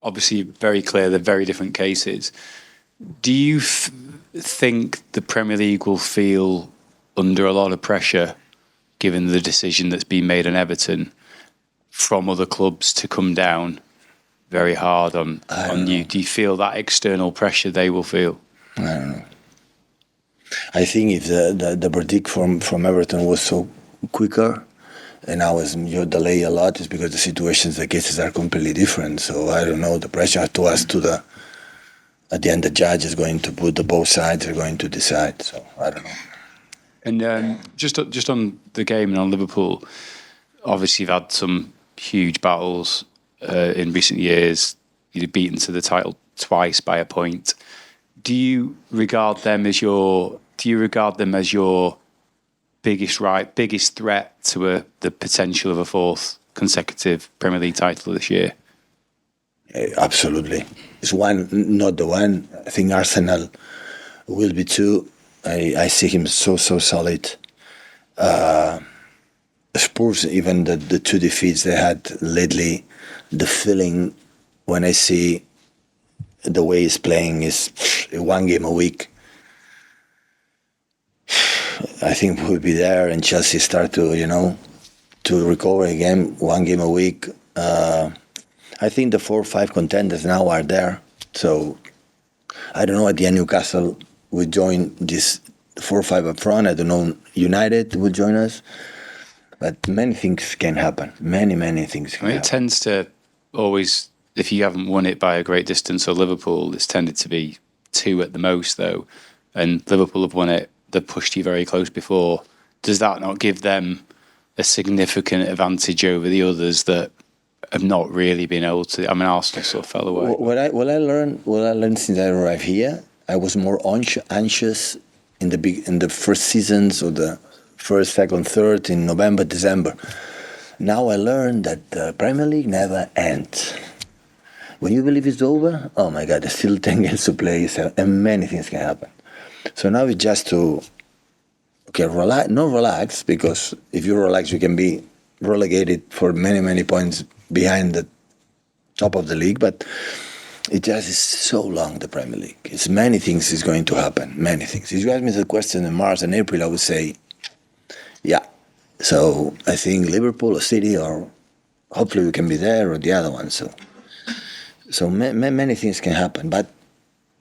obviously very clear they're very different cases. Do you think the Premier League will feel under a lot of pressure, given the decision that's been made on Everton, from other clubs to come down very hard on you? Do you feel that external pressure they will feel? I don't know. I think if the verdict from Everton was so quicker, and now it's delay a lot, is because the situations, the cases are completely different. So I don't know, the pressure to us at the end the judge is going to put both sides are going to decide. So I don't know. And just on the game and on Liverpool, obviously you've had some huge battles in recent years. You've beaten to the title twice by a point. Do you regard them as your biggest threat to the potential of a fourth consecutive Premier League title this year? Absolutely. It's one, not the one. I think Arsenal will be two. I see him so solid. Spurs, even the two defeats they had lately, the feeling when I see the way he's playing is one game a week. I think we'll be there, and Chelsea start to recover again, one game a week. I think the 4 or 5 contenders now are there. So I don't know, at the end Newcastle will join this 4 or 5 up front. I don't know, United will join us. But many things can happen. Many things can happen. It tends to always, if you haven't won it by a great distance, or Liverpool, it's tended to be 2 at the most, though. And Liverpool have won it. They've pushed you very close before. Does that not give them a significant advantage over the others that have not really been able to? I mean, Arsenal sort of fell away. What I learned since I arrived here, I was more anxious in the first seasons, or the first, second, third, in November, December. Now I learned that the Premier League never ends. When you believe it's over, oh my God, there's still 10 games to play, and many things can happen. So now it's just to, relax, because if you relax, you can be relegated for many points behind the top of the league. But it just is so long, the Premier League. It's many things is going to happen, many things. If you ask me the question in March and April, I would say, yeah. So I think Liverpool or City, or hopefully we can be there, or the other one. So many things can happen. But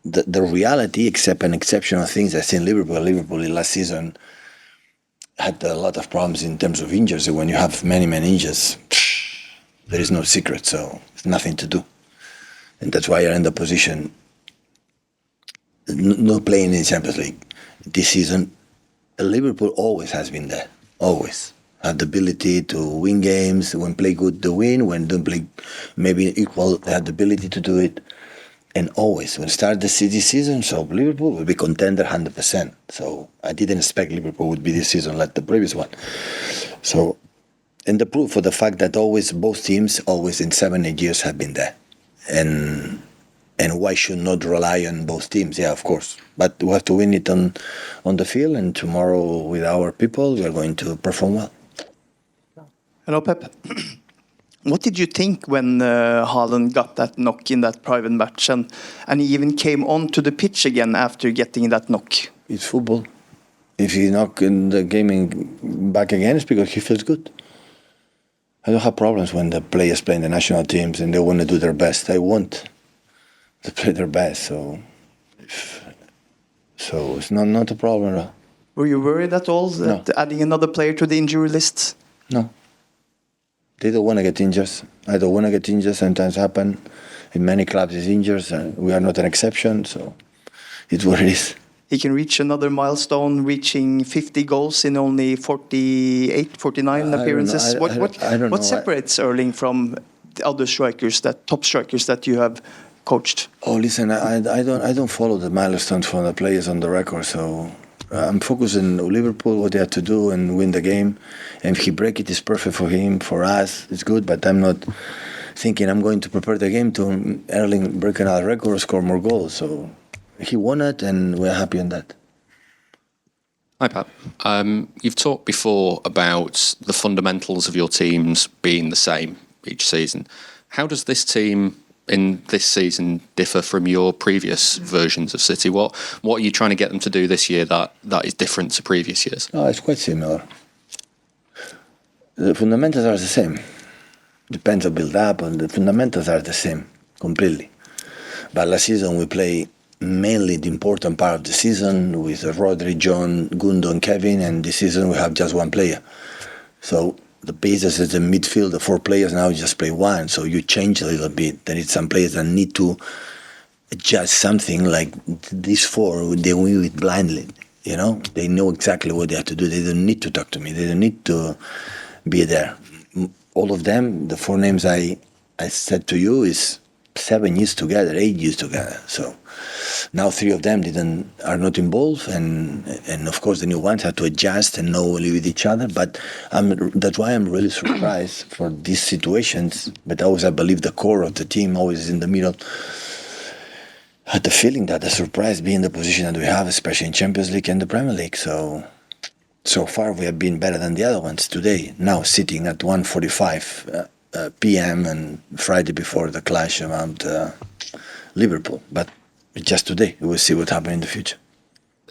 the reality, except an exceptional things, I think Liverpool in last season had a lot of problems in terms of injuries. When you have many injuries, there is no secret, so it's nothing to do. And that's why you're in the position, no playing in the Champions League this season. Liverpool always has been there, always. Have the ability to win games. When play good, they win. When don't play maybe equal, they have the ability to do it. And always, when start the City season, so Liverpool will be contender 100%. So I didn't expect Liverpool would be this season like the previous one. So, and the proof for the fact that always, both teams, always in 7-8 years have been there. And why should not rely on both teams? Yeah, of course. But we have to win it on the field, and tomorrow with our people, we are going to perform well. Hello, Pep. What did you think when Haaland got that knock in that private match, and he even came onto the pitch again after getting that knock? It's football. If he knock in the game back again, it's because he feels good. I don't have problems when the players play in the national teams and they want to do their best. I want to play their best, so it's not a problem at all. Were you worried at all that adding another player to the injury list? No. They don't want to get injured. I don't want to get injured. Sometimes happen. In many clubs, is injured. We are not an exception, so it's what it is. He can reach another milestone, reaching 50 goals in only 49 appearances. What separates Erling from the other strikers, top strikers that you have coached? Oh, listen, I don't follow the milestones from the players on the record, so I'm focused on Liverpool, what they have to do, and win the game. And if he break it, it's perfect for him. For us, it's good, but I'm not thinking I'm going to prepare the game to Erling break another record or score more goals. So he won it, and we're happy on that. Hi, Pep. You've talked before about the fundamentals of your teams being the same each season. How does this team in this season differ from your previous versions of City? What are you trying to get them to do this year that is different to previous years? Oh, it's quite similar. The fundamentals are the same. Depends on build-up, and the fundamentals are the same completely. But last season we play mainly the important part of the season with Rodri, John, Gundo and Kevin, and this season we have just one player. So the basis is the midfield, the 4 players, now you just play one, so you change a little bit. There is some players that need to adjust something, like these 4, they win it blindly, you know? They know exactly what they have to do. They don't need to talk to me. They don't need to be there. All of them, the 4 names I said to you, is 7 years together, 8 years together. So now 3 of them are not involved, and of course the new ones have to adjust and know live with each other. But that's why I'm really surprised for these situations. But always I believe the core of the team always is in the middle. I had the feeling that the surprise being the position that we have, especially in Champions League and the Premier League. So far we have been better than the other ones today. Now sitting at 1:45 p.m. and Friday before the clash around Liverpool. But just today, we'll see what happens in the future.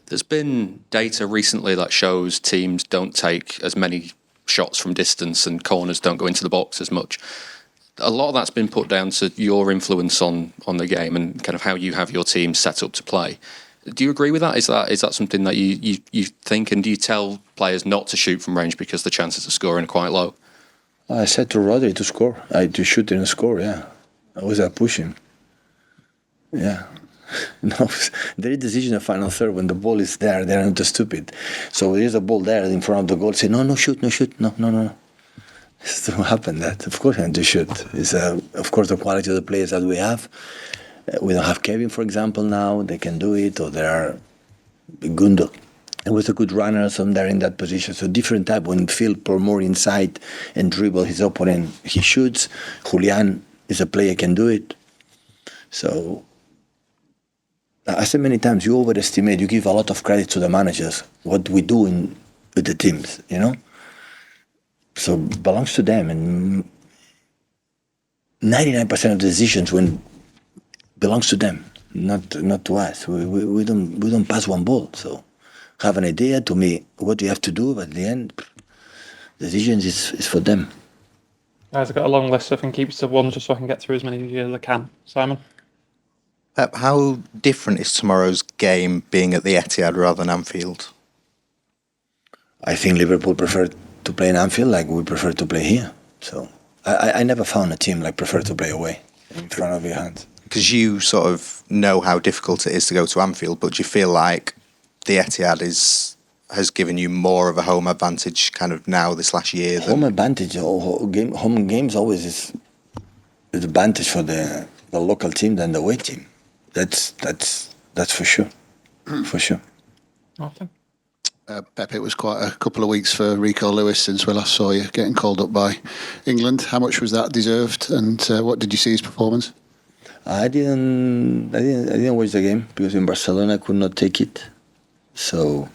There's been data recently that shows teams don't take as many shots from distance and corners don't go into the box as much. A lot of that's been put down to your influence on the game and kind of how you have your team set up to play. Do you agree with that? Is that something that you think, and do you tell players not to shoot from range because the chances of scoring are quite low? I said to Rodri to score, to shoot and score, yeah. I was pushing. Yeah. No, their decision of final third, when the ball is there, they're not stupid. So there's a ball there in front of the goal, say, no, shoot, no. It's to happen that. Of course I have to shoot. It's, of course, the quality of the players that we have. We don't have Kevin, for example, now. They can do it. Or there are Gundo. It was a good runner, some there in that position. So different type. When Phil pour more inside and dribble his opponent, he shoots. Julian is a player can do it. So I said many times, you overestimate, you give a lot of credit to the managers, what we do with the teams, you know? So it belongs to them. And 99% of the decisions belongs to them, not to us. We don't pass one ball. So have an idea to me what you have to do, but at the end, decisions is for them. Guys, I've got a long list, so I can keep it to one just so I can get through as many of you as I can. Simon? How different is tomorrow's game being at the Etihad rather than Anfield? I think Liverpool prefer to play in Anfield like we prefer to play here. So I never found a team like prefer to play away in front of your hands. Because you sort of know how difficult it is to go to Anfield, but do you feel like the Etihad has given you more of a home advantage kind of now this last year? Home advantage, home games always is advantage for the local team than the away team. That's for sure. For sure. Martin? Pep, it was quite a couple of weeks for Rico Lewis since we last saw you getting called up by England. How much was that deserved, and what did you see his performance? I didn't watch the game because in Barcelona I could not take it. So,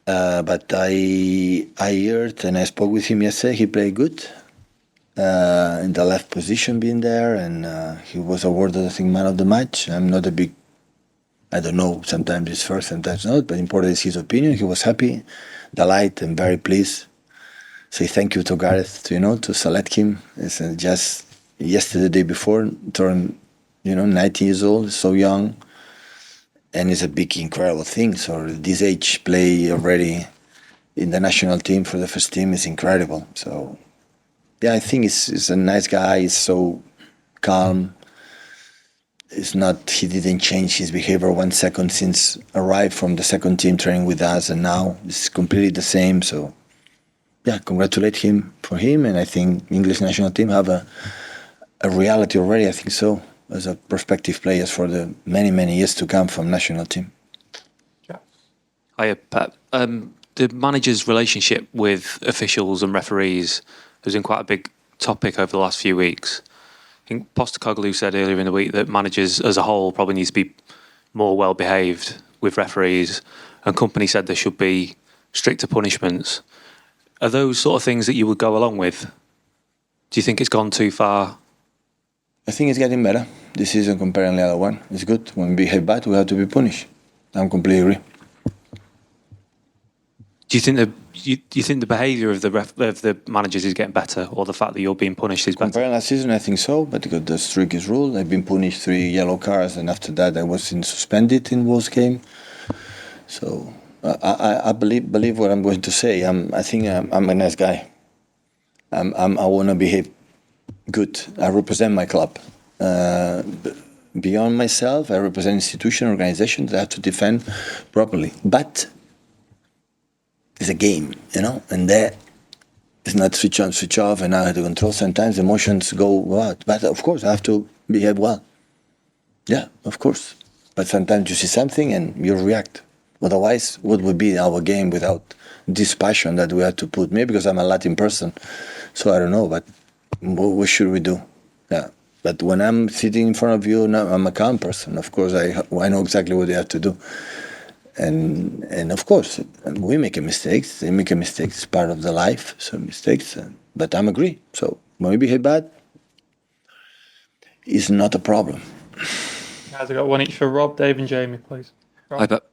but I heard and I spoke with him yesterday. He played good in the left position, being there, and he was awarded, I think, man of the match. I'm not a big. I don't know, sometimes it's first, sometimes not, but important is his opinion. He was happy, delighted, and very pleased. Say thank you to Gareth, to select him. It's just yesterday, the day before, turned, 19 years old, so young. And it's a big, incredible thing. So this age, play already in the national team for the first team is incredible. So, yeah, I think he's a nice guy. He's so calm. He didn't change his behavior 1 second since arrived from the second team training with us, and now it's completely the same. So, yeah, congratulate him for him, and I think English national team have a reality already. I think so, as a prospective players for the many, many years to come from national team. Yeah. Hiya, Pep. The manager's relationship with officials and referees has been quite a big topic over the last few weeks. I think Postecoglou said earlier in the week that managers as a whole probably need to be more well-behaved with referees, and company said there should be stricter punishments. Are those sort of things that you would go along with? Do you think it's gone too far I think it's getting better this season compared to the other one. It's good. When we behave bad, we have to be punished. I'm completely agree. Do you think the behaviour of the managers is getting better, or the fact that you're being punished is better? Compared to last season, I think so, but because the streak is ruled, I've been punished 3 yellow cards, and after that, I was suspended in Wolves game. So I believe what I'm going to say. I think I'm a nice guy. I want to behave good. I represent my club. Beyond myself, I represent institution, organization that have to defend properly. But it's a game, and that is not switch on, switch off, and I have to control. Sometimes emotions go out. But of course, I have to behave well. Yeah, of course. But sometimes you see something and you react. Otherwise, what would be our game without this passion that we had to put? Maybe because I'm a Latin person, so I don't know, but what should we do? Yeah. But when I'm sitting in front of you, now I'm a calm person. Of course, I know exactly what they have to do. And of course, we make mistakes. They make mistakes. It's part of the life, so mistakes. But I'm agree. So when we behave bad, it's not a problem. Guys, I got one each for Rob, Dave, and Jamie, please. Hi, Pep.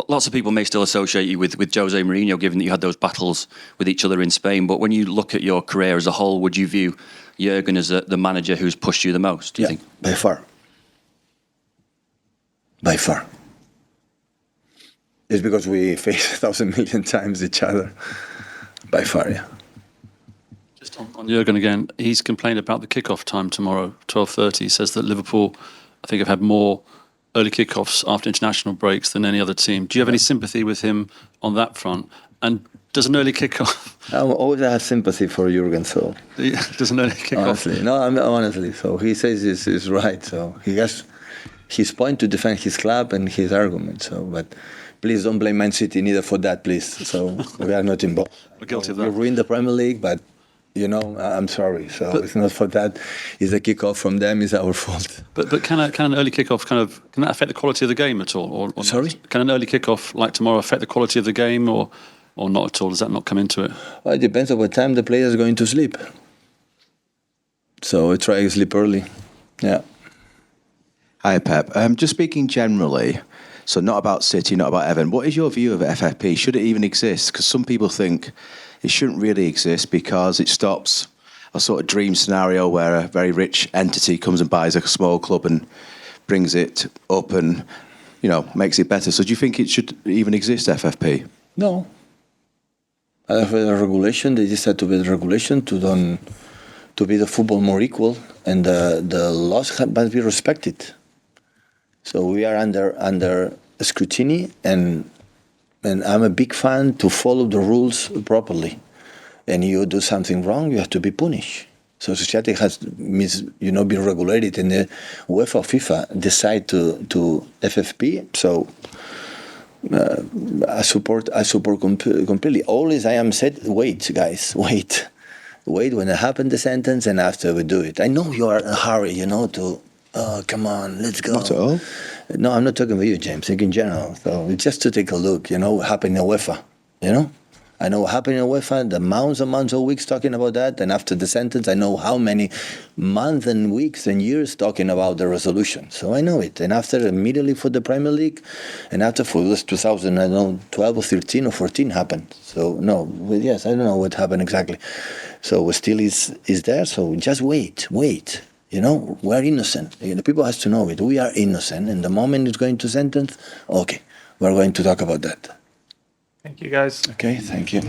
Lots of people may still associate you with Jose Mourinho, given that you had those battles with each other in Spain. But when you look at your career as a whole, would you view Jurgen as the manager who's pushed you the most? Do you think? By far. By far. It's because we face 1,000 million times each other. By far, yeah. Just on Jurgen again, he's complained about the kickoff time tomorrow, 12:30. He says that Liverpool, I think, have had more early kickoffs after international breaks than any other team. Do you have any sympathy with him on that front? And does an early kickoff? I always have sympathy for Jurgen, so. Does an early kickoff? Honestly, no, honestly. So he says this is right. So he has his point to defend his club and his argument. So, but please don't blame Man City neither for that, please. So we are not involved. We're guilty of that. We ruined the Premier League, but I'm sorry. So it's not for that. It's a kickoff from them. It's our fault. But can an early kickoff can that affect the quality of the game at all? Or sorry? Not? Can an early kickoff like tomorrow affect the quality of the game or not at all? Does that not come into it? Well, it depends on what time the player is going to sleep. So I try to sleep early. Yeah. Hi, Pep. Just speaking generally, so not about City, not about Everton, what is your view of FFP? Should it even exist? Because some people think it shouldn't really exist because it stops a sort of dream scenario where a very rich entity comes and buys a small club and brings it up and, makes it better. So do you think it should even exist, FFP? No. I have a regulation. They decided to be the regulation to be the football more equal, and the laws must be respected. So we are under scrutiny, and I'm a big fan to follow the rules properly. And you do something wrong, you have to be punished. So society has been regulated, and the UEFA, FIFA decide to FFP. So I support completely. Always I am said, wait, guys, wait when it happened the sentence, and after we do it. I know you are in a hurry, come on, let's go. Not at all. No, I'm not talking about you, James. In general, so just to take a look, what happened in UEFA, I know what happened in UEFA, the months and months or weeks talking about that, and after the sentence, I know how many months and weeks and years talking about the resolution. So I know it. And after, immediately for the Premier League, and after for this 2012 or 13 or 14 happened. So no, yes, I don't know what happened exactly. So still is there. So just wait. We're innocent. People have to know it. We are innocent. And the moment it's going to sentence, okay, we're going to talk about that. Thank you, guys. Okay, thank you.